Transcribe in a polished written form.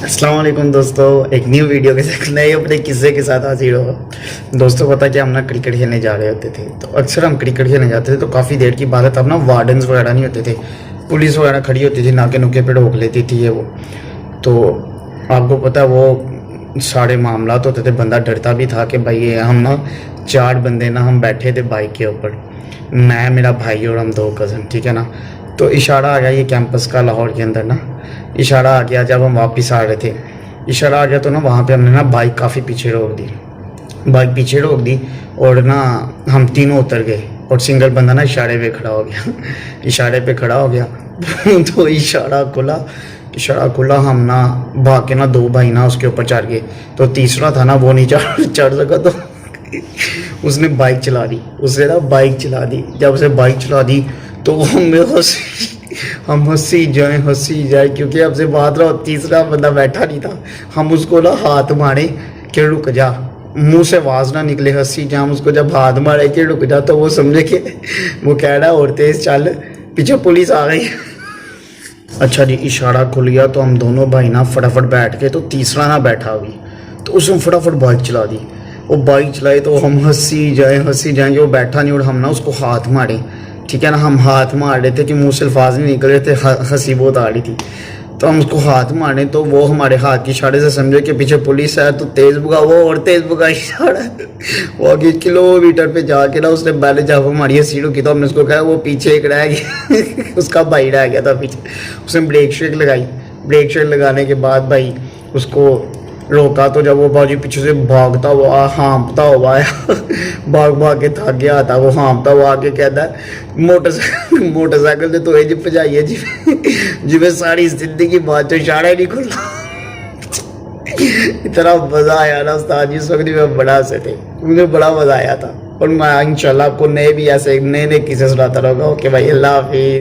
अस्सलाम वालेकुम दोस्तों, एक न्यू वीडियो के साथ नए अपने किस्से के साथ हाजिर हो। दोस्तों पता कि हम ना क्रिकेट खेलने जा रहे होते थे, तो अक्सर हम क्रिकेट खेलने जाते थे तो काफ़ी देर की बात है, तब ना वार्डन्स वगैरह नहीं होते थे, पुलिस वगैरह खड़ी होती थी, नाके नुके पे रोक लेती थी ये वो। तो आपको पता है वो सारे मामला होते थे, बंदा डरता भी था कि भाई ये हम ना 4 बंदे ना हम बैठे थे बाइक के ऊपर, मैं, मेरा भाई और हम 2 कज़न, ठीक है ना। तो इशारा आ गया ये कैंपस का लाहौर के अंदर ना, इशारा आ गया जब हम वापस आ रहे थे, इशारा आ गया तो ना वहाँ पे हमने ना बाइक काफ़ी पीछे रोक दी, बाइक पीछे रोक दी और ना हम तीनों उतर गए और सिंगल बंदा ना इशारे पे खड़ा हो गया इशारे पे खड़ा हो गया तो इशारा खुला, हम ना भाग के ना 2 भाई ना उसके ऊपर चढ़ गए, तो तीसरा था ना वो नहीं चढ़ सका, तो उसने बाइक चला दी, जब उसे बाइक चला दी तो हम हंसी जाए क्योंकि हमसे बात रहा, तीसरा बंदा बैठा नहीं था, हम उसको ना हाथ मारे कि रुक जा, मुंह से आवाज़ ना निकले, हंसी जाए, हम उसको जब हाथ मारे कि रुक जा तो वो समझे कि वो कह रहा है और तेज चल, पीछे पुलिस आ गई। अच्छा जी, इशारा खुल गया तो हम दोनों भाई ना फटाफट बैठ गए, तो तीसरा ना बैठा अभी, तो उसने फटाफट बाइक चला दी, वो बाइक चलाई तो हम हंसी जाए जो बैठा नहीं, और हम ना उसको हाथ मारे, ठीक है ना, हम हाथ मार रहे थे कि मुंह से अल्फाज नहीं निकल रहे थे, हंसी बहुत आ रही थी, तो हम उसको हाथ मारे तो वो हमारे हाथ के इशारे से समझे कि पीछे पुलिस है, तो तेज़ भगा, वो और तेज़ भगा इशारा, वो आगे किलोमीटर पे जाके ना उसने पहले जब हमारी हंसी रुकी तो हमने उसको कहा, वो पीछे एक रह गया उसका भाई रह गया था पीछे, उसने ब्रेक शेक लगाने के बाद भाई उसको रोका, तो जब वो बाजू पीछे से भागता हुआ हाँपता हुआ आया भाग के थक गया था, वो हाँपता हुआ आके कहता है मोटरसाइकिल से तो ये भजाई है जिਵੇਂ सारी जिंदगी बात तो इशारा ही नहीं खुला इतना मजा आया ना उस्ताद जी, उस वक्त में बड़ा हंसे थे, मुझे बड़ा मजा आया था, और मैं इंशाल्लाह आपको नए भी ऐसे नए किस्से सुनाता रहूँगा। ओके भाई, अल्लाह हाफिज़।